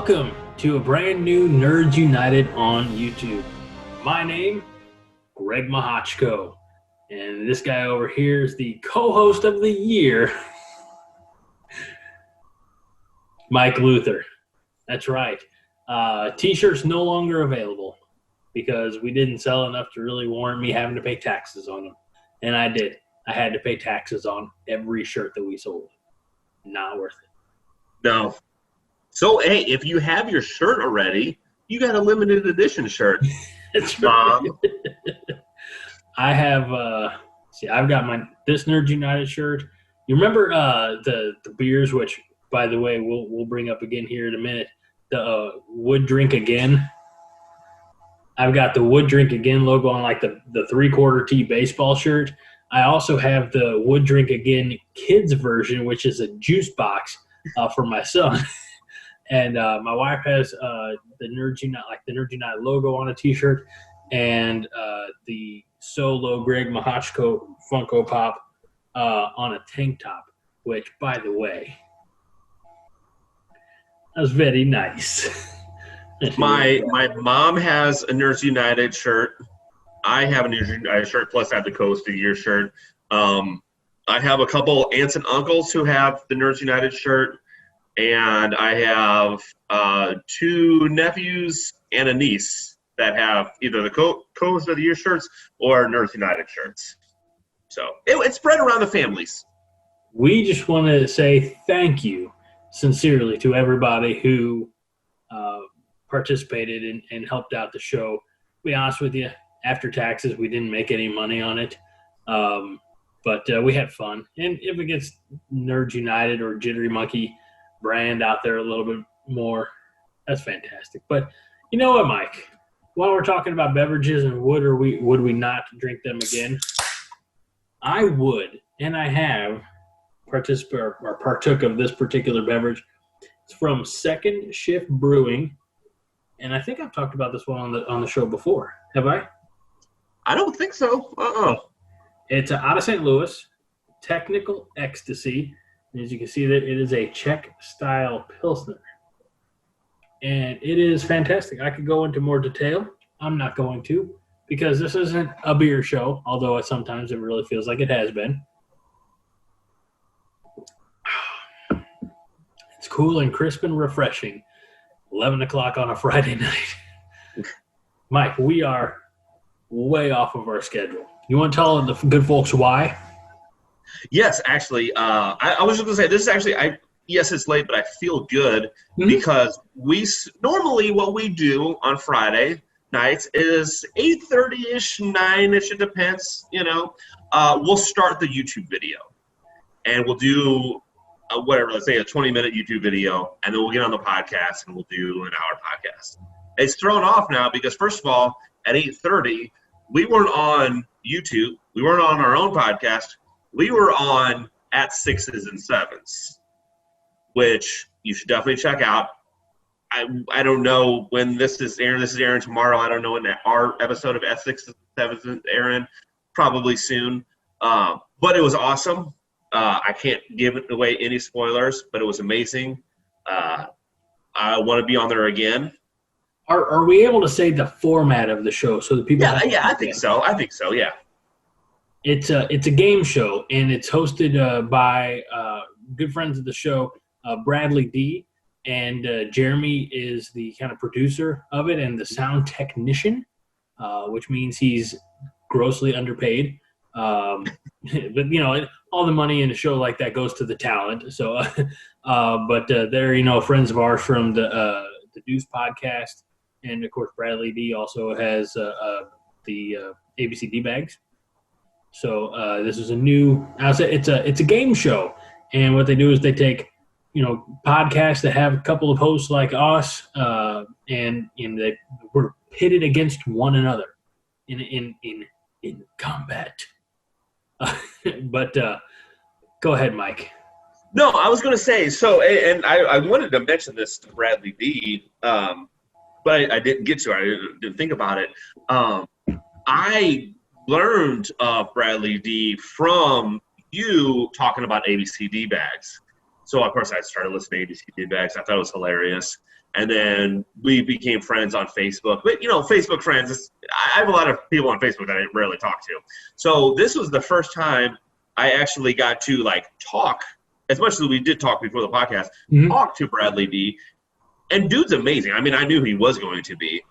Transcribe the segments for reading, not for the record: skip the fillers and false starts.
Welcome to a brand new Nerds United on YouTube. My name, Greg Mahochko, and this guy over here is the co-host of the year, Mike Luther. That's right. T-shirts no longer available because we didn't sell enough to really warrant me having to pay taxes on them. And I did. I had to pay taxes on every shirt that we sold. Not worth it. No. So, hey, if you have your shirt already, you got a limited edition shirt. That's right. I have, I've got this Nerds United shirt. You remember the beers, which, by the way, we'll bring up again here in a minute, the Would Drink Again. I've got the Would Drink Again logo on like the 3/4 tee baseball shirt. I also have the Would Drink Again kids version, which is a juice box for my son. And my wife has the Nerds United logo on a T-shirt, and the solo Greg Mahochko Funko Pop on a tank top. Which, by the way, that was very nice. My mom has a Nerds United shirt. I have a Nerds United shirt, plus I have the Coast of the Year shirt. I have a couple aunts and uncles who have the Nerds United shirt. And I have 2 nephews and a niece that have either the Coast of the Year shirts or Nerds United shirts. So it's spread around the families. We just want to say thank you sincerely to everybody who participated and helped out the show. To be honest with you, after taxes, we didn't make any money on it. But we had fun. And if it gets Nerds United or Jittery Monkey brand out there a little bit more, that's fantastic. But you know what, Mike? While we're talking about beverages and would we not drink them again, I would, and I have partook of this particular beverage. It's from Second Shift Brewing, and I think I've talked about this one on the show before. Have I? I don't think so. It's out of St. Louis, Technical Ecstasy. As you can see, that it is a Czech-style Pilsner. And it is fantastic. I could go into more detail. I'm not going to, because this isn't a beer show, although sometimes it really feels like it has been. It's cool and crisp and refreshing. 11 o'clock on a Friday night. Mike, we are way off of our schedule. You want to tell the good folks why? Yes, actually, I was just going to say, this is actually, yes, it's late, but I feel good because normally what we do on Friday nights is 8:30-ish, 9-ish, it depends, we'll start the YouTube video. And we'll do let's say a 20-minute YouTube video, and then we'll get on the podcast and we'll do an hour podcast. It's thrown off now because, first of all, at 8:30, we weren't on YouTube. We weren't on our own podcast. We were on at 6s and 7s, which you should definitely check out. I don't know when this is airing. This is airing tomorrow. I don't know when our episode of at 6s and 7s is airing. Probably soon. But it was awesome. I can't give away any spoilers, but it was amazing. I want to be on there again. Are we able to say the format of the show so that people? Yeah, I think so. Yeah. It's a game show, and it's hosted by good friends of the show, Bradley D, and Jeremy is the kind of producer of it and the sound technician, which means he's grossly underpaid. But all the money in a show like that goes to the talent. So, but they're friends of ours from the Deuce podcast, and of course Bradley D also has the ABC D-Bags. So this is it's a game show, and what they do is they take podcasts that have a couple of hosts like us, and we're pitted against one another in combat. But go ahead, Mike. No, I was going to say, so, and I wanted to mention this to Bradley D, but I didn't get to it. I didn't think about it. I learned of Bradley D from you talking about ABCD bags. So, of course, I started listening to ABCD bags. I thought it was hilarious. And then we became friends on Facebook. But, Facebook friends, I have a lot of people on Facebook that I rarely talk to. So this was the first time I actually got to, talk, as much as we did talk before the podcast, talk to Bradley D. And dude's amazing. I mean, I knew he was going to be.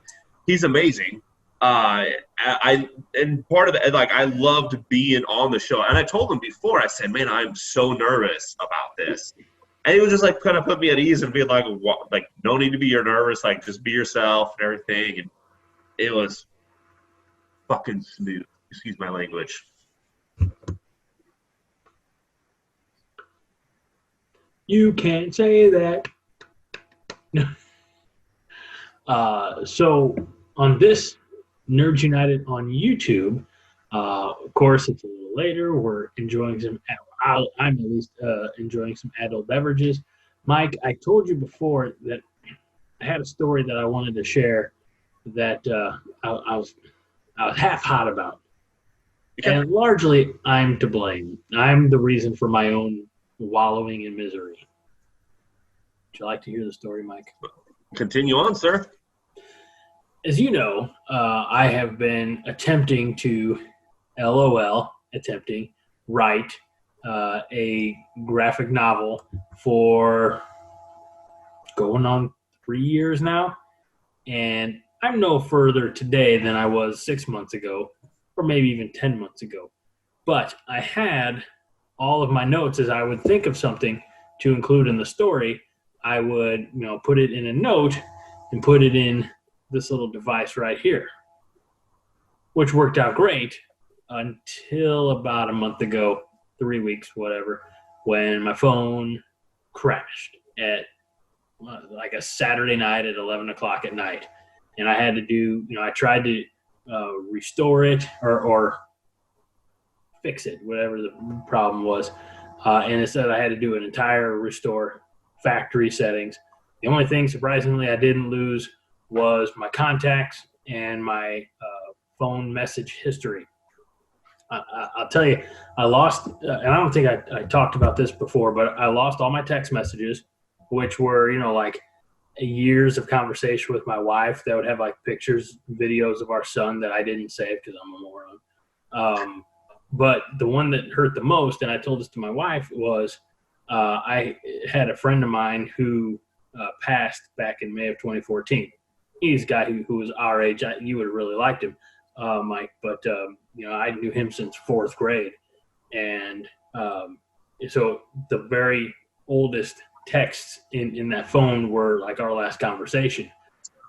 He's amazing. And part of it, I loved being on the show. And I told him before, I said, man, I'm so nervous about this. And he was just kind of put me at ease and be no need to be nervous, just be yourself and everything. And it was fucking smooth. Excuse my language. You can't say that. So on this Nerds United on YouTube, of course, it's a little later. We're enjoying I'm at least enjoying some adult beverages. Mike, I told you before that I had a story that I wanted to share that I was half hot about. Okay. And largely, I'm to blame. I'm the reason for my own wallowing in misery. Would you like to hear the story, Mike? Continue on, sir. As you know, I have been attempting to, write a graphic novel for going on 3 years now. And I'm no further today than I was 6 months ago, or maybe even 10 months ago. But I had all of my notes. As I would think of something to include in the story, I would, put it in a note and put it in this little device right here, which worked out great until about a month ago, 3 weeks, whatever, when my phone crashed at a Saturday night at 11 o'clock at night. And I had to do, I tried to restore it or fix it, whatever the problem was. And instead I had to do an entire restore, factory settings. The only thing, surprisingly, I didn't lose was my contacts and my phone message history. I'll tell you, I lost, and I don't think I talked about this before, but I lost all my text messages, which were, years of conversation with my wife that would have pictures, videos of our son that I didn't save because I'm a moron. But the one that hurt the most, and I told this to my wife, was I had a friend of mine who passed back in May of 2014. He's a guy who was our age. You would have really liked him, Mike. But, I knew him since fourth grade. And so the very oldest texts in that phone were our last conversation.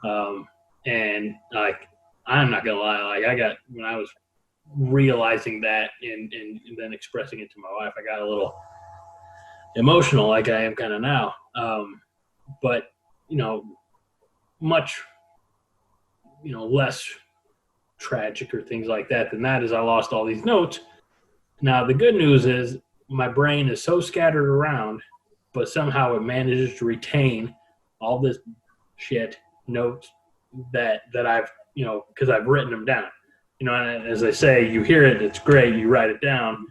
And I'm not going to lie, when I was realizing that and then expressing it to my wife, I got a little emotional like I am kind of now. But, much, less tragic or things like that than that is I lost all these notes. Now, the good news is my brain is so scattered around, but somehow it manages to retain all this shit notes that I've, because I've written them down. And as I say, you hear it, it's great, you write it down.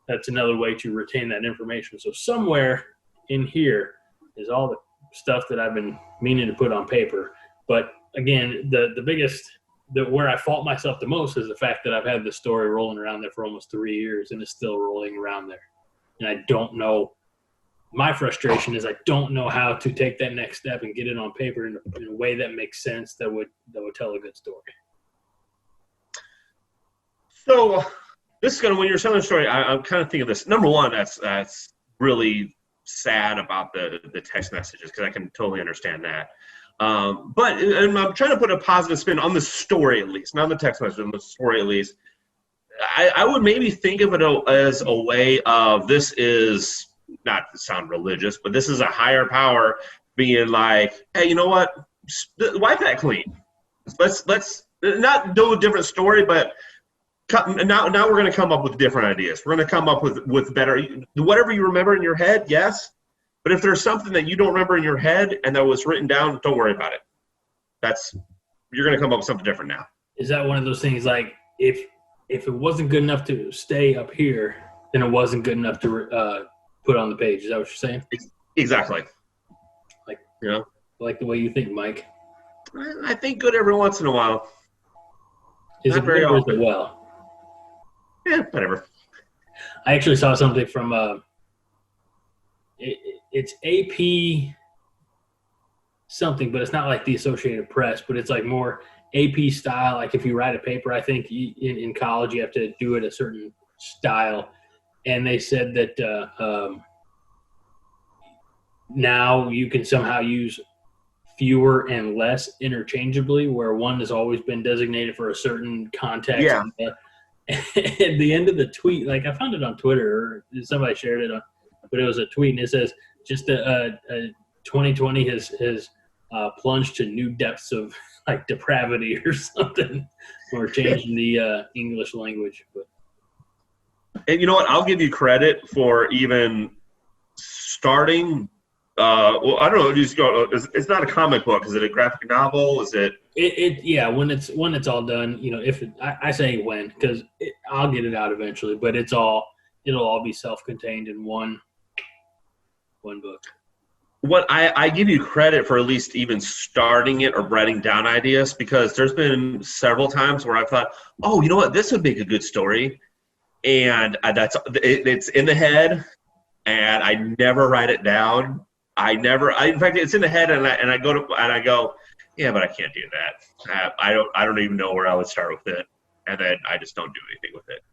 That's another way to retain that information. So somewhere in here is all the stuff that I've been meaning to put on paper. But again, the biggest, where I fault myself the most is the fact that I've had this story rolling around there for almost 3 years and it's still rolling around there. And I don't know, my frustration is I don't know how to take that next step and get it on paper in a way that makes sense, that would tell a good story. So this is when you're telling the story, I'm kind of thinking this. Number one, that's really sad about the text messages, because I can totally understand that. But I'm trying to put a positive spin on the story, at least, not the text message, on the story at least. I would maybe think of it as a way of, this is, not to sound religious, but this is a higher power being hey, you know what? Wipe that clean. Let's not do a different story, but now we're going to come up with different ideas. We're going to come up with better, whatever you remember in your head, yes. But if there's something that you don't remember in your head and that was written down, don't worry about it. You're going to come up with something different now. Is that one of those things if it wasn't good enough to stay up here, then it wasn't good enough to put on the page? Is that what you're saying? Exactly. Like the way you think, Mike. I think good every once in a while. Is Not it very good or is often. it well? Yeah, whatever. I actually saw something from it's AP something, but it's not like the Associated Press, but it's like more AP style. Like if you write a paper, I think in college you have to do it a certain style. And they said that now you can somehow use fewer and less interchangeably, where one has always been designated for a certain context. Yeah. At the end of the tweet, like I found it on Twitter, or somebody shared it, but it was a tweet, and it says just 2020 has plunged to new depths of like depravity or something, or changing the English language. But And you know what? I'll give you credit for even starting. Well, I don't know. Just go. It's not a comic book. Is it a graphic novel? Is it? Yeah, when it's all done, if I say when, because I'll get it out eventually, but it'll all be self-contained in one book. What I give you credit for at least even starting it or writing down ideas, because there's been several times where I thought, oh, you know what, this would make a good story, and it's in the head, and I never write it down. In fact, it's in the head, and I go, yeah, but I can't do that. I don't even know where I would start with it, and then I just don't do anything with it.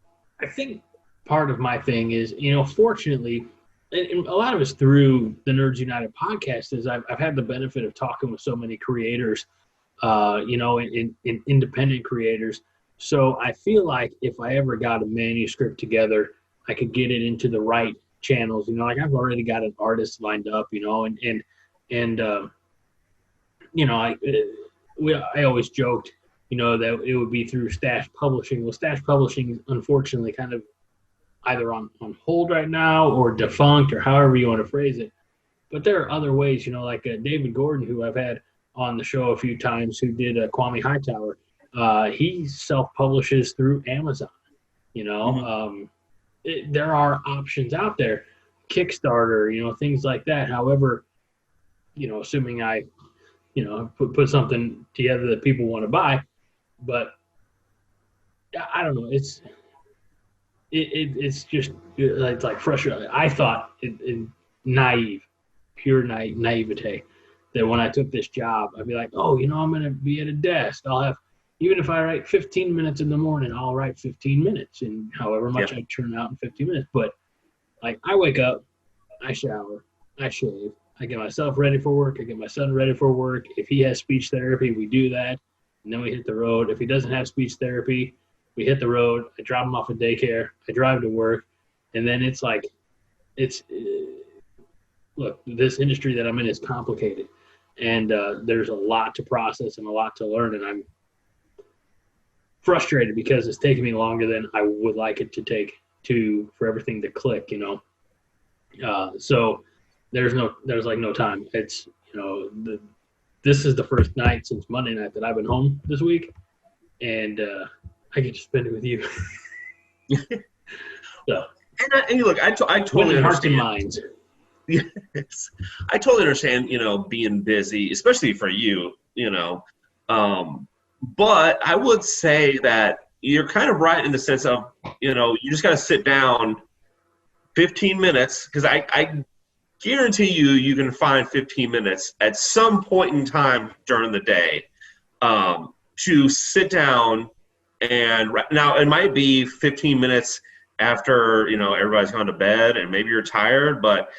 I think part of my thing is, fortunately, and a lot of it's through the Nerds United podcast, is I've had the benefit of talking with so many creators, in independent creators. So I feel like if I ever got a manuscript together, I could get it into the right channels. Like I've already got an artist lined up, I always joked, that it would be through Stash Publishing. Well, Stash Publishing, unfortunately, kind of either on hold right now or defunct, or however you want to phrase it. But there are other ways, like David Gordon, who I've had on the show a few times, who did Kwame Hightower. He self-publishes through Amazon. Mm-hmm. There are options out there, Kickstarter, things like that. However, assuming I, put something together that people want to buy, but I don't know. It's just it's like frustrating. I thought pure naivete, that when I took this job, I'd be like, oh, I'm going to be at a desk. I'll have, even if I write 15 minutes in the morning, I'll write 15 minutes, and however much I churn out in 15 minutes. But like I wake up, I shower, I shave, I get myself ready for work, I get my son ready for work. If he has speech therapy, we do that, and then we hit the road. If he doesn't have speech therapy, we hit the road. I drop him off at daycare. I drive to work, and then it's like, look, this industry that I'm in is complicated, and there's a lot to process and a lot to learn, and I'm frustrated because it's taking me longer than I would like it to take for everything to click. So there's like no time. It's this is the first night since Monday night that I've been home this week, and I get to spend it with you. So, and look, I totally understand. Hearts and minds. Yes, I totally understand. Being busy, especially for you. But I would say that you're kind of right in the sense of you just got to sit down 15 minutes, because I guarantee you can find 15 minutes at some point in time during the day to sit down. And now it might be 15 minutes after everybody's gone to bed and maybe you're tired, but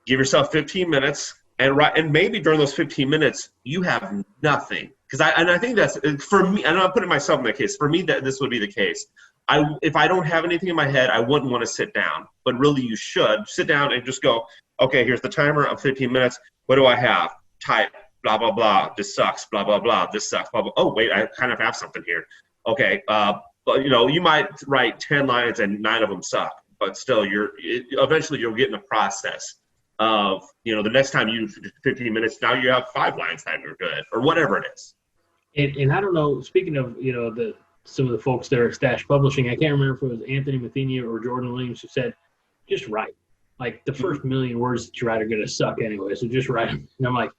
give yourself 15 minutes, and maybe during those 15 minutes you have nothing. Because I think that's, for me, and I'm putting myself in that case. For me, that this would be the case. If I don't have anything in my head, I wouldn't want to sit down. But really, you should sit down and just go, okay, here's the timer of 15 minutes. What do I have? Type, blah, blah, blah. This sucks, blah, blah, blah. This sucks, blah, blah. Oh, wait, I kind of have something here. Okay, but you might write 10 lines and 9 of them suck. But still, eventually you'll get in the process of, the next time you 15 minutes, now you have 5 lines that are good, or whatever it is. And I don't know, speaking of, some of the folks there at Stash Publishing, I can't remember if it was Anthony Mathenia or Jordan Williams who said, just write. Like, the first million words that you write are going to suck anyway, so just write them. And I'm like,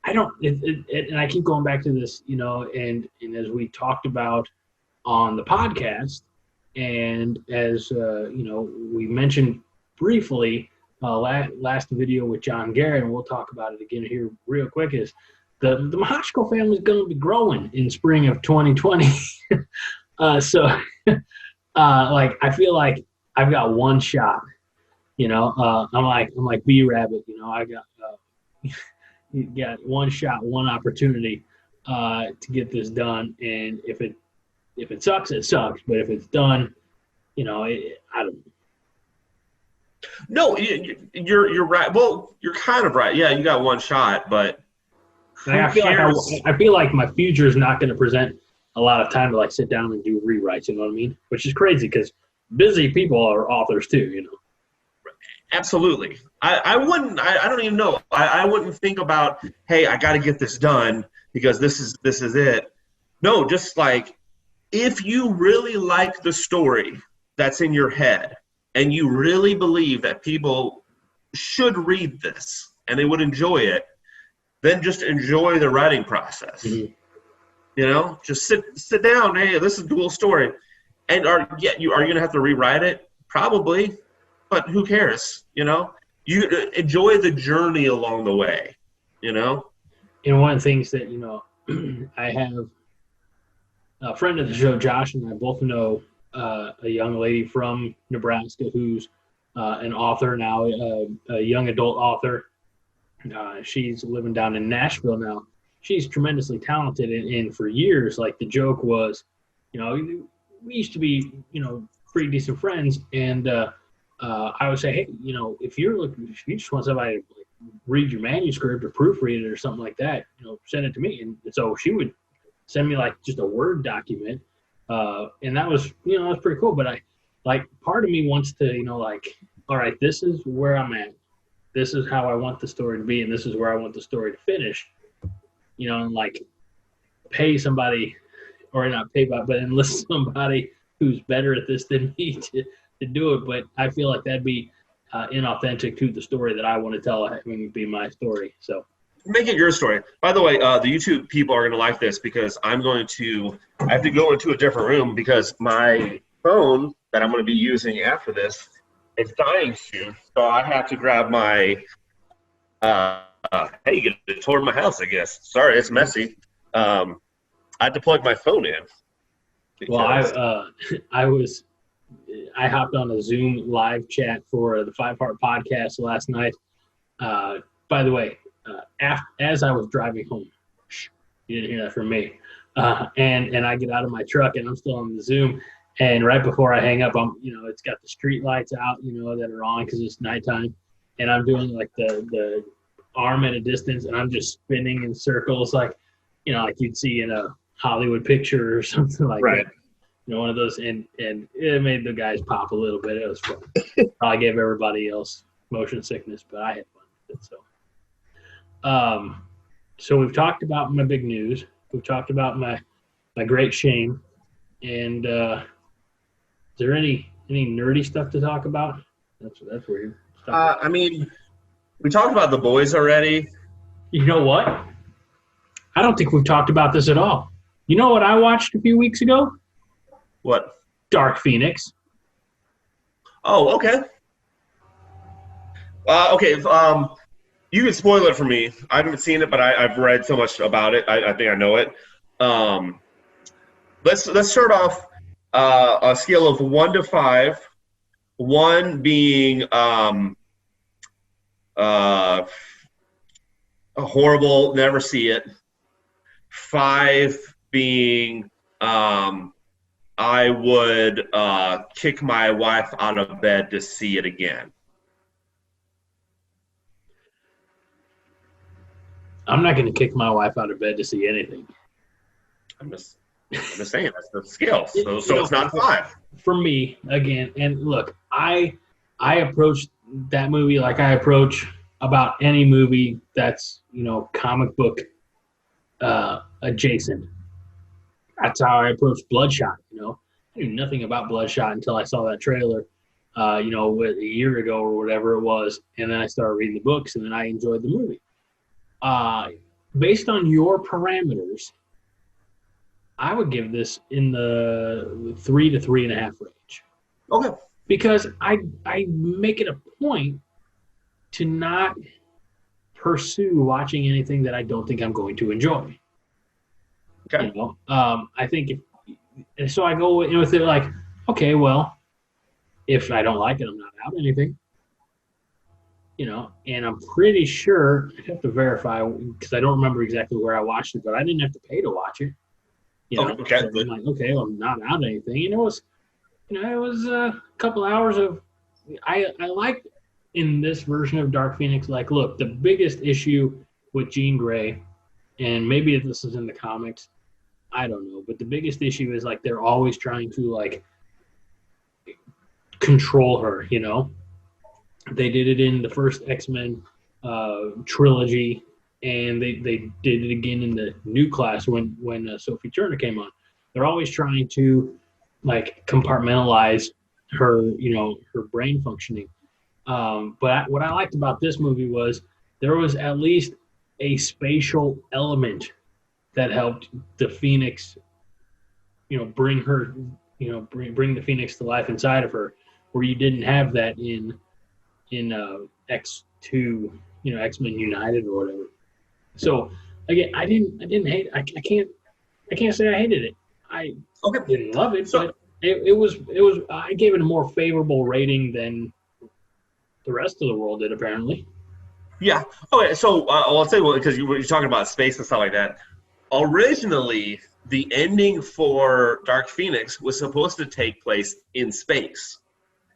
I don't, and I keep going back to this, and as we talked about on the podcast, and as we mentioned briefly last video with John Garrett, and we'll talk about it again here real quick, is the Mahachko family is going to be growing in spring of 2020. So like I feel like I've got one shot. I'm like B Rabbit. I got you got one shot, one opportunity to get this done, and if it sucks, it sucks. But if it's done, I don't. No, you're right. Well, you're kind of right. Yeah, you got one shot, but I feel like my future is not going to present a lot of time to like sit down and do rewrites. You know what I mean? Which is crazy because busy people are authors too. Absolutely. I wouldn't. I don't even know. I wouldn't think about, hey, I got to get this done because this is it. No, just like if you really like the story that's in your head and you really believe that people should read this and they would enjoy it, then just enjoy the writing process. Mm-hmm. Just sit down. Hey, this is a cool story. And are you going to have to rewrite it? Probably, but who cares? You enjoy the journey along the way. And one of the things that I have a friend of the show, Josh, and I both know a young lady from Nebraska who's an author now, a young adult author. She's living down in Nashville now. She's tremendously talented, and for years, like the joke was, we used to be, pretty decent friends, and I would say, hey, if you just want somebody to read your manuscript or proofread it or something like that, send it to me. And so she would send me like just a Word document, and that was, that's pretty cool. But part of me wants to, all right, this is where I'm at. This is how I want the story to be, and this is where I want the story to finish. And like pay somebody, or not pay, but enlist somebody who's better at this than me to do it. But I feel like that'd be inauthentic to the story that I want to tell, having it be my story. So make it your story. By the way, the YouTube people are going to like this because I have to go into a different room because my phone that I'm going to be using after this is dying soon. So I have to grab my, hey, you get a tour of my house, I guess. Sorry, it's messy. I had to plug my phone in. Well, I hopped on a Zoom live chat for the 5 Heart podcast last night. By the way, as I was driving home, you didn't hear that from me, and I get out of my truck and I'm still on the Zoom, and right before I hang up, it's got the street lights out, that are on because it's nighttime, and I'm doing like the arm at a distance, and I'm just spinning in circles like you'd see in a Hollywood picture or something like right. that. One of those, and it made the guys pop a little bit. It was fun. I gave everybody else motion sickness, but I had fun with it. So we've talked about my big news. We've talked about my great shame. And is there any nerdy stuff to talk about? That's weird. I mean, we talked about The Boys already. You know what? I don't think we've talked about this at all. You know what I watched a few weeks ago? What? Dark Phoenix. Oh, okay. Okay. You can spoil it for me. I haven't seen it, but I've read so much about it. I think I know it. Let's start off a scale of 1 to 5. 1 being horrible, never see it. 5 being I would kick my wife out of bed to see it again. I'm not going to kick my wife out of bed to see anything. I'm just saying that's the scale. So it's not 5. For me, again, and look, I approach that movie like I approach about any movie that's comic book adjacent. That's how I approached Bloodshot. I knew nothing about Bloodshot until I saw that trailer, a year ago or whatever it was, and then I started reading the books, and then I enjoyed the movie. based on your parameters, I would give this in the 3 to 3.5 range. Okay. Because I make it a point to not pursue watching anything that I don't think I'm going to enjoy. Okay. You know, I think so I go with it like, okay, well, if I don't like it, I'm not out anything. You know, and I'm pretty sure I have to verify because I don't remember exactly where I watched it, but I didn't have to pay to watch it. You know, Okay. so I'm like, okay, well, I'm not out anything. And it was a couple hours of. I liked in this version of Dark Phoenix. Like, look, the biggest issue with Jean Grey, and maybe this is in the comics, I don't know, but the biggest issue is like they're always trying to like control her. You know, they did it in the first X-Men trilogy, and they did it again in the new class when Sophie Turner came on. They're always trying to like compartmentalize her, you know, her brain functioning. But what I liked about this movie was there was at least a spatial element that helped the Phoenix, you know, bring her, you know, bring the Phoenix to life inside of her, where you didn't have that in X2, you know, X-Men United or whatever. So again, I didn't hate. I can't say I hated it. I didn't love it, but it was. I gave it a more favorable rating than the rest of the world did, apparently. Yeah. Okay. So I'll tell you what, because you're talking about space and stuff like that. Originally, the ending for Dark Phoenix was supposed to take place in space.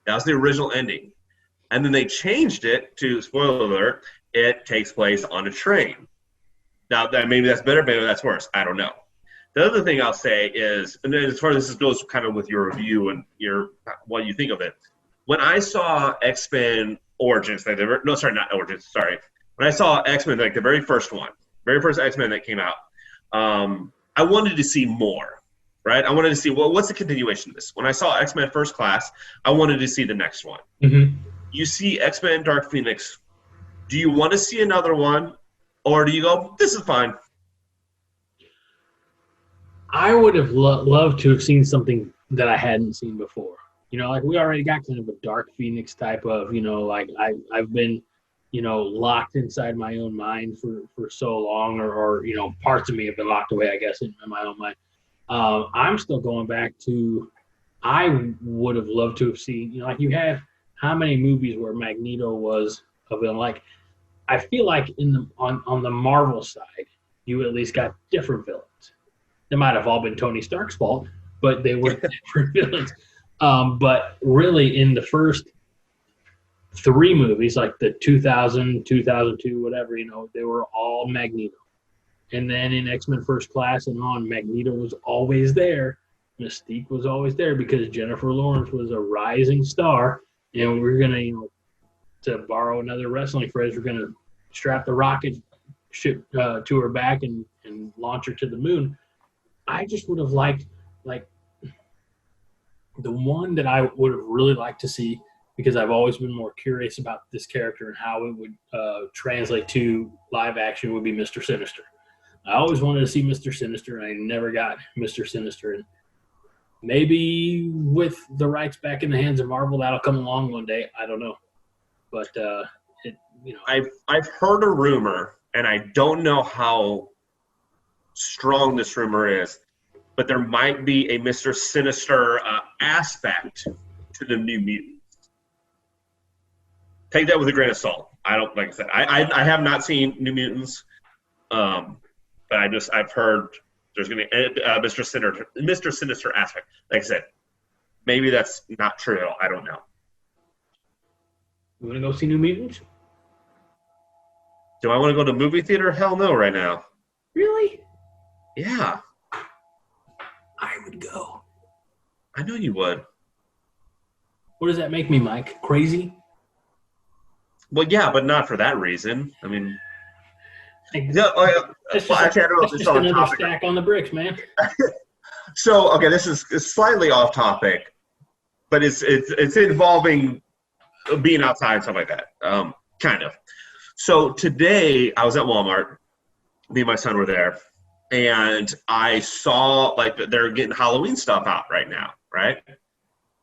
That was the original ending. And then they changed it to, spoiler alert, it takes place on a train. Now, maybe that's better, maybe that's worse. I don't know. The other thing I'll say is, and as far as this goes kind of with your review and what you think of it, when I saw X-Men Origins, not Origins, sorry. When I saw X-Men, like the very first X-Men that came out, I wanted to see more, right? I wanted to see, well, what's the continuation of this? When I saw X-Men First Class, I wanted to see the next one. Mm-hmm. You see X-Men Dark Phoenix, do you want to see another one, or do you go, this is fine? I would have loved to have seen something that I hadn't seen before. You know, like we already got kind of a Dark Phoenix type of, you know, like I've been, you know, locked inside my own mind for so long, or you know, parts of me have been locked away, I guess, in my own mind. I'm still going back to, I would have loved to have seen, you know, like you had how many movies where Magneto was a villain? Like, I feel like on the Marvel side, you at least got different villains. They might have all been Tony Stark's fault, but they were different villains. But really, in the first 3 movies, like the 2000, 2002, whatever, you know, they were all Magneto. And then in X-Men First Class and on, Magneto was always there. Mystique was always there because Jennifer Lawrence was a rising star. And we're going to, you know, to borrow another wrestling phrase, we're going to strap the rocket ship to her back and launch her to the moon. I just would have liked, like, the one that I would have really liked to see, because I've always been more curious about this character and how it would translate to live action, would be Mr. Sinister. I always wanted to see Mr. Sinister, and I never got Mr. Sinister. And maybe with the rights back in the hands of Marvel, that'll come along one day. I don't know. But, you know. I've heard a rumor, and I don't know how strong this rumor is, but there might be a Mr. Sinister aspect to the New Mutants. Take that with a grain of salt. Like I said, I have not seen New Mutants, but I've heard there's going to be a Mr. Sinister aspect. Like I said, maybe that's not true at all. I don't know. You want to go see New Mutants? Do I want to go to movie theater? Hell no, right now. Really? Yeah. I would go. I know you would. What does that make me, Mike? Crazy? Well, yeah, but not for that reason. I mean, It's just another stack on the bricks, man. So, okay, this is slightly off topic, but it's involving being outside and stuff like that, kind of. So today I was at Walmart, me and my son were there, and I saw like they're getting Halloween stuff out right now, right?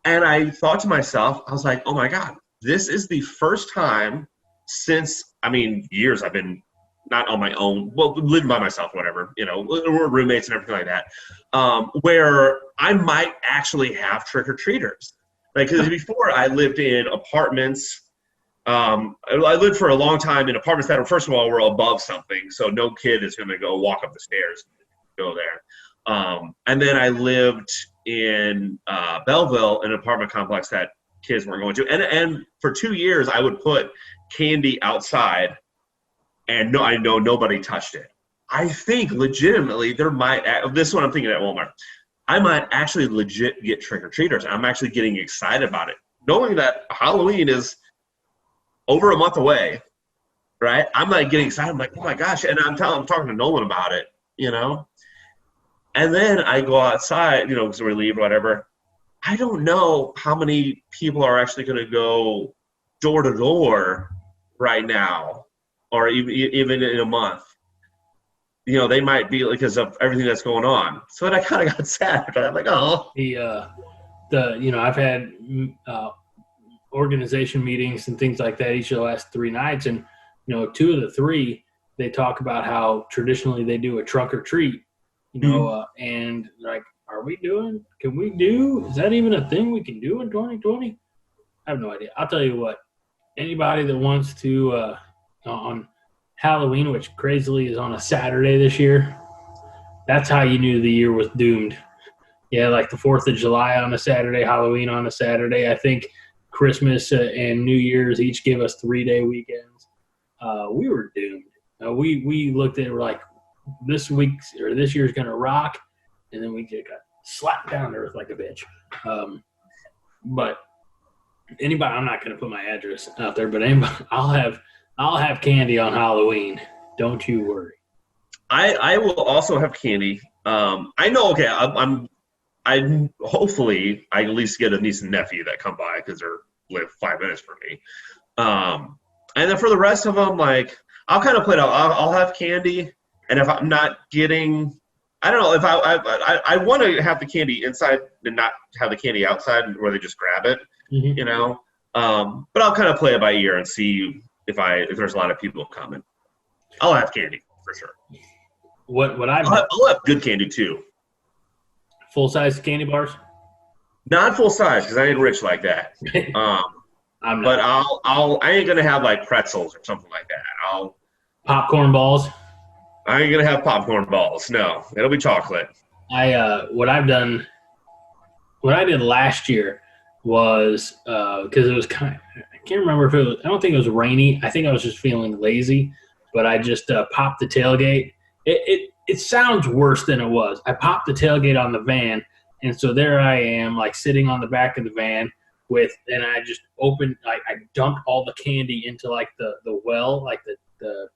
And I thought to myself, I was like, oh my God, this is the first time since, I mean, years I've been not on my own, well, living by myself, whatever, we're roommates and everything like that, where I might actually have trick-or-treaters. Like, because before I lived in apartments. I lived for a long time in apartments that, first of all, were above something, so no kid is going to go walk up the stairs and go there. And then I lived in Belleville, an apartment complex that kids weren't going to. And for 2 years, I would put candy outside, and I know nobody touched it. I think legitimately there might – this is what I'm thinking at Walmart. I might actually legit get trick-or-treaters. I'm actually getting excited about it, knowing that Halloween is – over a month away, right? I'm like getting excited. I'm like, oh my gosh. And I'm talking to Nolan about it, And then I go outside, because we leave or whatever. I don't know how many people are actually going to go door to door right now, or even in a month. They might be because of everything that's going on. So then I kind of got sad. I'm like, oh. I've had organization meetings and things like that each of the last 3 nights, and 2 of the 3 they talk about how traditionally they do a trunk or treat, and like, is that even a thing we can do in 2020? I have no idea. I'll tell you what, anybody that wants to on Halloween, which crazily is on a Saturday this year, that's how you knew the year was doomed. Yeah, like the 4th of July on a Saturday, Halloween on a Saturday. I think Christmas and New Year's each give us 3-day weekends. We were doomed. We looked at it, we're like, this year's going to rock, and then we just got slapped down to earth like a bitch. But anybody, I'm not going to put my address out there, but anybody, I'll have candy on Halloween. Don't you worry. I will also have candy. I know. Okay, I hopefully I at least get a niece and nephew that come by because they live 5 minutes from me. And then for the rest of them, like, I'll kind of play it out. I'll have candy, and if I'm not getting, I don't know, if I want to have the candy inside and not have the candy outside where they just grab it, But I'll kind of play it by ear and see if there's a lot of people coming. I'll have candy for sure. I'll have good candy too. Full size candy bars? Not full size because I ain't rich like that. I'm not. But I ain't gonna have like pretzels or something like that. Popcorn balls. I ain't gonna have popcorn balls. No, it'll be chocolate. What I did last year was because it was I can't remember if it was. I don't think it was rainy. I think I was just feeling lazy. But I just popped the tailgate. It sounds worse than it was. I popped the tailgate on the van, and so there I am, like sitting on the back of the van and I just opened, I dumped all the candy into like the well, like the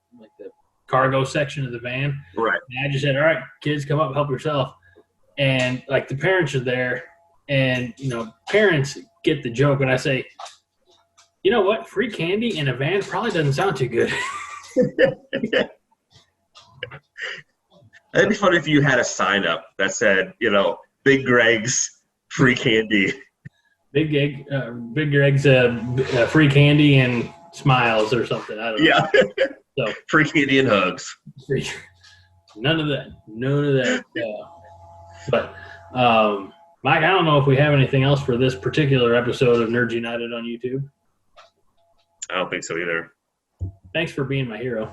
cargo section of the van. Right. And I just said, all right, kids, come up, help yourself. And like the parents are there, and parents get the joke, and I say, you know what, free candy in a van probably doesn't sound too good. It'd be funny if you had a sign up that said, Big Greg's free candy. Big Greg's free candy and smiles or something. I don't know. Yeah. So free candy and hugs. None of that. But Mike, I don't know if we have anything else for this particular episode of Nerds United on YouTube. I don't think so either. Thanks for being my hero.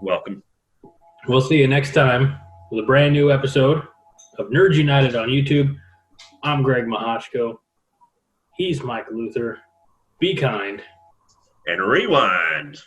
Welcome. We'll see you next time with a brand new episode of Nerds United on YouTube. I'm Greg Mahachko. He's Mike Luther. Be kind. And rewind.